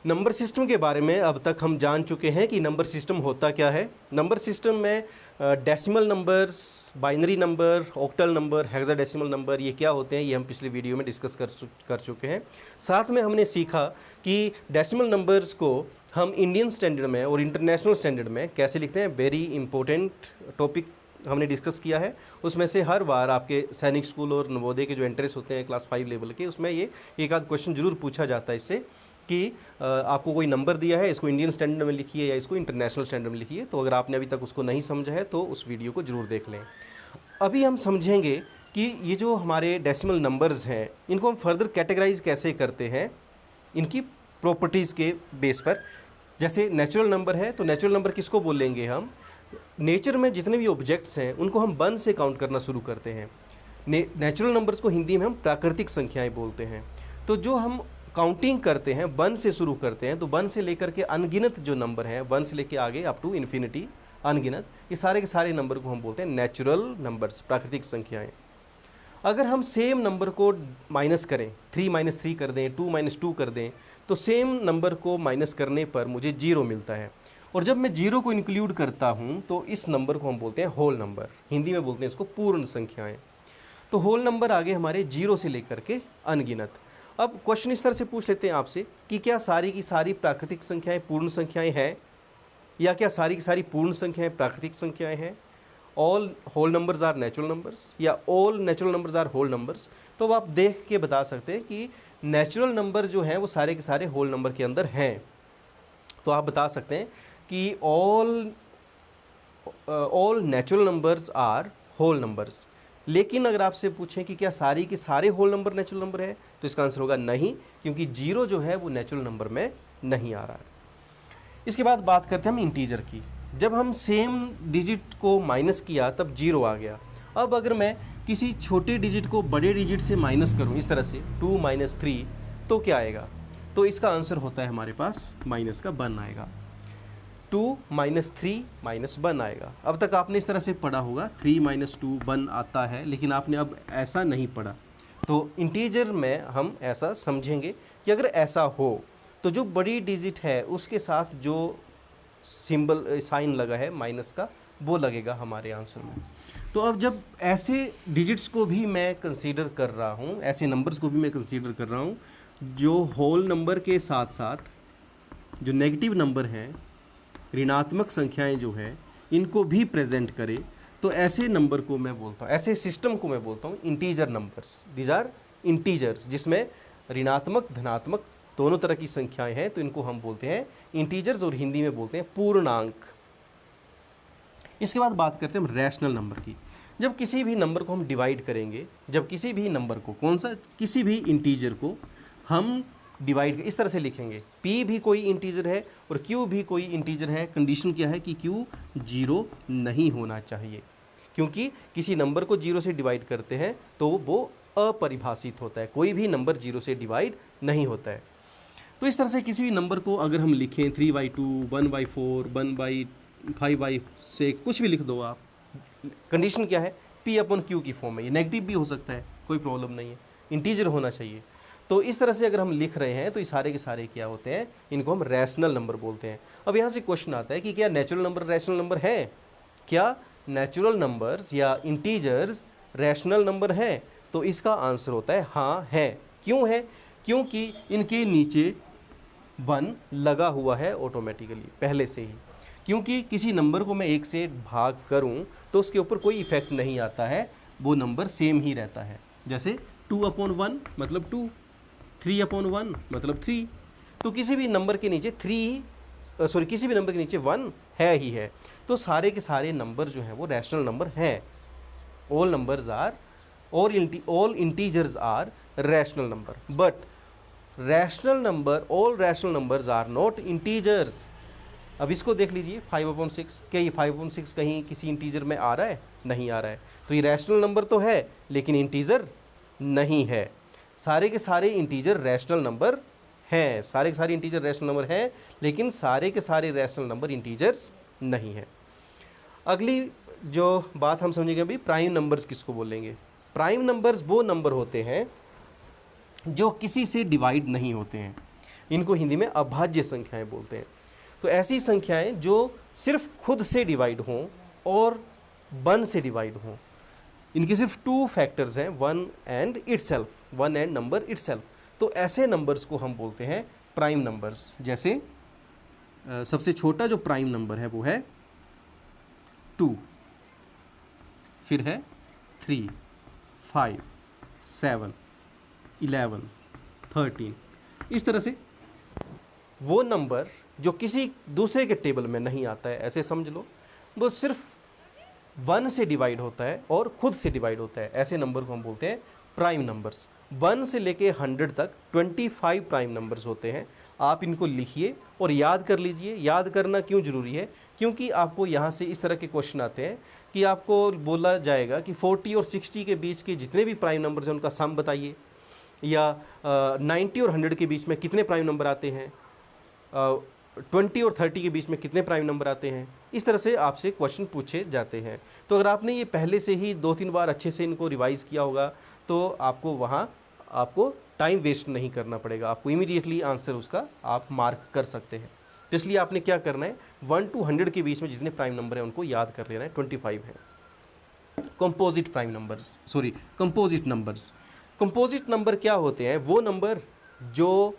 Number system के बारे में अब तक हम जान चुके हैं कि नंबर सिस्टम होता क्या है। नंबर सिस्टम में decimal numbers, binary number, octal number, hexadecimal number ये क्या होते हैं, ये हम पिछले वीडियो में डिस्कस कर चुके हैं। साथ में हमने सीखा कि डेसिमल नंबर्स को हम इंडियन स्टैंडर्ड में और इंटरनेशनल स्टैंडर्ड में कैसे लिखते हैं। वेरी इंपॉर्टेंट टॉपिक हमने डिस्कस किया है। उसमें से हर बार आपके सैनिक स्कूल और नवोदय के जो एंट्रेंस होते हैं क्लास 5 लेवल के, उसमें ये एक आध क्वेश्चन जरूर पूछा जाता है इससे कि आपको कोई नंबर दिया है, इसको इंडियन स्टैंडर्ड में लिखिए या इसको इंटरनेशनल स्टैंडर्ड में लिखिए। तो अगर आपने अभी तक उसको नहीं समझा है तो उस वीडियो को ज़रूर देख लें। अभी हम समझेंगे कि ये जो हमारे डेसिमल नंबर्स हैं इनको हम फर्दर कैटेगराइज कैसे करते हैं इनकी प्रॉपर्टीज़ के बेस पर। जैसे नेचुरल नंबर है, तो नेचुरल नंबर किसको बोलेंगे हम? नेचर में जितने भी ऑब्जेक्ट्स हैं उनको हम 1 से काउंट करना शुरू करते हैं। नेचुरल नंबर्स को हिंदी में हम प्राकृतिक संख्याएं बोलते हैं। तो जो हम काउंटिंग करते हैं 1 से शुरू करते हैं, तो 1 से लेकर के अनगिनत जो नंबर हैं, 1 से लेकर आगे अप टू इन्फिनिटी अनगिनत, ये सारे के सारे नंबर को हम बोलते हैं नेचुरल नंबर्स, प्राकृतिक संख्याएं। अगर हम सेम नंबर को माइनस करें, 3 - 3 कर दें, 2 - 2 कर दें, तो सेम नंबर को माइनस करने पर मुझे 0 मिलता है। और जब मैं 0 को इंक्लूड करता हूँ तो इस नंबर को हम बोलते हैं होल नंबर, हिंदी में बोलते हैं इसको पूर्ण संख्याएं। तो होल नंबर आगे हमारे 0 से लेकर के अनगिनत। अब क्वेश्चन इस तरह से पूछ लेते हैं आपसे कि क्या सारी की सारी प्राकृतिक संख्याएं पूर्ण संख्याएं हैं, या क्या सारी की सारी पूर्ण संख्याएं प्राकृतिक संख्याएं हैं? All whole numbers are natural numbers या all natural numbers are whole numbers? तो अब आप देख के बता सकते हैं कि नेचुरल नंबर जो हैं वो सारे के सारे होल नंबर के अंदर हैं। तो आप बता सकते हैं कि all natural numbers are whole numbers. लेकिन अगर आपसे पूछें कि क्या सारी के सारे होल नंबर नेचुरल नंबर है, तो इसका आंसर होगा नहीं, क्योंकि 0 जो है वो नेचुरल नंबर में नहीं आ रहा है। इसके बाद बात करते हैं हम इंटीजर की। जब हम सेम डिजिट को माइनस किया तब 0 आ गया। अब अगर मैं किसी छोटे डिजिट को बड़े डिजिट से माइनस करूं इस तरह से 2 - 3, तो क्या आएगा? तो इसका आंसर होता है हमारे पास माइनस का 1 आएगा। 2 - 3 - 1 आएगा। अब तक आपने इस तरह से पढ़ा होगा 3 - 2 1 आता है, लेकिन आपने अब ऐसा नहीं पढ़ा। तो इंटीजर में हम ऐसा समझेंगे कि अगर ऐसा हो तो जो बड़ी डिजिट है उसके साथ जो सिंबल साइन लगा है माइनस का, वो लगेगा हमारे आंसर में। तो अब जब ऐसे डिजिट्स को भी मैं कंसीडर कर रहा हूँ, ऐसे नंबर्स को भी मैं कंसीडर कर रहा हूँ जो होल नंबर के साथ साथ जो नेगेटिव नंबर हैं, ऋणात्मक संख्याएं जो हैं, इनको भी प्रेजेंट करे, तो ऐसे नंबर को मैं बोलता हूँ, ऐसे सिस्टम को मैं बोलता हूँ integer numbers. These are integers, जिसमें ऋणात्मक धनात्मक दोनों तरह की संख्याएं हैं, तो इनको हम बोलते हैं इंटीजर्स और हिंदी में बोलते हैं पूर्णांक। इसके बाद बात करते हैं हम रैशनल नंबर की। जब किसी भी नंबर को हम डिवाइड करेंगे, जब किसी भी नंबर को, कौन सा, किसी भी इंटीजर को हम डिवाइड इस तरह से लिखेंगे, p भी कोई इंटीजर है और q भी कोई इंटीजर है। कंडीशन क्या है कि q 0 नहीं होना चाहिए, क्योंकि किसी नंबर को 0 से डिवाइड करते हैं तो वो अपरिभाषित होता है, कोई भी नंबर 0 से डिवाइड नहीं होता है। तो इस तरह से किसी भी नंबर को अगर हम लिखें 3/2, 1/4, 1/5/6, कुछ भी लिख दो आप, कंडीशन क्या है? p/q की फॉर्म में। ये नेगेटिव भी हो सकता है, कोई प्रॉब्लम नहीं है, इंटीजर होना चाहिए। तो इस तरह से अगर हम लिख रहे हैं तो ये सारे के सारे क्या होते हैं, इनको हम रैशनल नंबर बोलते हैं। अब यहाँ से क्वेश्चन आता है कि क्या नेचुरल नंबर रैशनल नंबर है? क्या नेचुरल नंबर्स या इंटीजर्स रैशनल नंबर है? तो इसका आंसर होता है हाँ है। क्यों है? क्योंकि इनके नीचे 1 लगा हुआ है ऑटोमेटिकली पहले से ही। क्योंकि किसी नंबर को मैं 1 से भाग करूं तो उसके ऊपर कोई इफेक्ट नहीं आता है, वो नंबर सेम ही रहता है। जैसे 2/1 मतलब 2, 3/1 मतलब 3। तो किसी भी नंबर के नीचे किसी भी नंबर के नीचे 1 है ही है। तो सारे के सारे नंबर जो हैं वो रैशनल नंबर हैं। All numbers are all integers are rational number, but all rational numbers are not integers। अब इसको देख लीजिए 5/6, क्या ये 5/6 कहीं किसी इंटीजर में आ रहा है? नहीं आ रहा है। तो ये रैशनल नंबर तो है लेकिन इंटीजर नहीं है। सारे के सारे इंटीजर रैशनल नंबर हैं, सारे के सारे इंटीजर रैशनल नंबर हैं, लेकिन सारे के सारे रैशनल नंबर इंटीजर्स नहीं हैं। अगली जो बात हम समझेंगे अभी, प्राइम नंबर्स किसको बोलेंगे? प्राइम नंबर्स वो नंबर होते हैं जो किसी से डिवाइड नहीं होते हैं। इनको हिंदी में अभाज्य संख्याएं बोलते हैं। तो ऐसी संख्याएं जो सिर्फ खुद से डिवाइड हों और 1 से डिवाइड हों, इनके सिर्फ 2 फैक्टर्स हैं, 1 and itself, 1 and number itself. तो ऐसे नंबर्स को हम बोलते हैं प्राइम नंबर्स। जैसे सबसे छोटा जो प्राइम नंबर है वो है 2, फिर है 3, 5, 7, 11, 13। इस तरह से वो नंबर जो किसी दूसरे के टेबल में नहीं आता है, ऐसे समझ लो, वो सिर्फ 1 से डिवाइड होता है और खुद से डिवाइड होता है, ऐसे नंबर को हम बोलते हैं प्राइम नंबर्स। 1 से लेके 100 तक 25 प्राइम नंबर्स होते हैं। आप इनको लिखिए और याद कर लीजिए। याद करना क्यों ज़रूरी है? क्योंकि आपको यहाँ से इस तरह के क्वेश्चन आते हैं कि आपको बोला जाएगा कि 40 और 60 के बीच के जितने भी प्राइम नंबर्स हैं उनका सम बताइए, या 90 और 100 के बीच में कितने प्राइम नंबर आते हैं, 20 और 30 के बीच में कितने प्राइम नंबर आते हैं। इस तरह से आपसे क्वेश्चन पूछे जाते हैं। तो अगर आपने ये पहले से ही 2-3 बार अच्छे से इनको रिवाइज़ किया होगा तो आपको वहाँ आपको टाइम वेस्ट नहीं करना पड़ेगा, आपको इमीडिएटली आंसर उसका आप मार्क कर सकते हैं। तो इसलिए आपने क्या करना है, 1 to 100 के बीच में जितने प्राइम नंबर हैं उनको याद कर लेना है। 25 है। Composite prime numbers, sorry composite numbers. Composite number क्या होते हैं? वो नंबर जो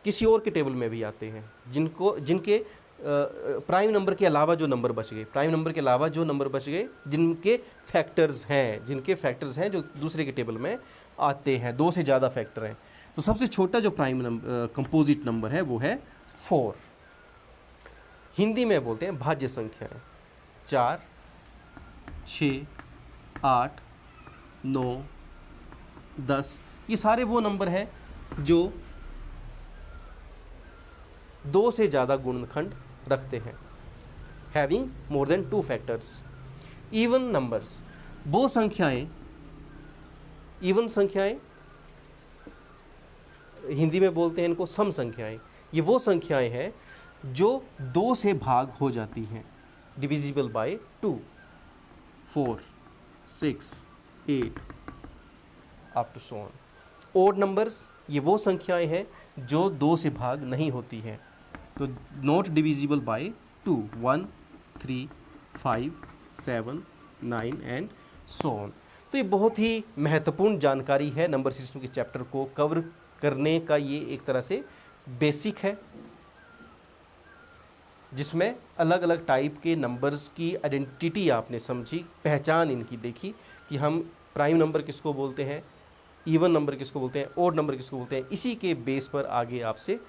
किसी और के टेबल में भी आते हैं, जिनके प्राइम नंबर के अलावा जो नंबर बच गए, प्राइम नंबर के अलावा जो नंबर बच गए, जिनके फैक्टर्स हैं जो दूसरे के टेबल में आते हैं, 2 से ज़्यादा फैक्टर हैं। तो सबसे छोटा जो प्राइम नंबर कंपोजिट नंबर है वो है 4। हिंदी में बोलते हैं भाज्य संख्याएं। 4, 6, 8, 9, 10, ये सारे वो नंबर हैं जो 2 से ज़्यादा गुणनखंड रखते हैं, having more than 2 factors. Even numbers, वो संख्याएं, इवन संख्याएं हिंदी में बोलते हैं इनको सम संख्याएं। ये वो संख्याएं हैं जो 2 से भाग हो जाती हैं, divisible by 2, 4, 6, 8 up to so on. Odd numbers, ये वो संख्याएं हैं जो 2 से भाग नहीं होती हैं, तो not divisible by 2, 1, 3, 5, 7, 9 and so on. तो ये बहुत ही महत्वपूर्ण जानकारी है। नंबर सिस्टम के चैप्टर को कवर करने का ये एक तरह से बेसिक है, जिसमें अलग अलग टाइप के नंबर्स की आइडेंटिटी आपने समझी, पहचान इनकी देखी कि हम प्राइम नंबर किसको बोलते हैं, इवन नंबर किसको बोलते हैं, ओड नंबर किसको बोलते हैं। इसी के बेस पर आगे आपसे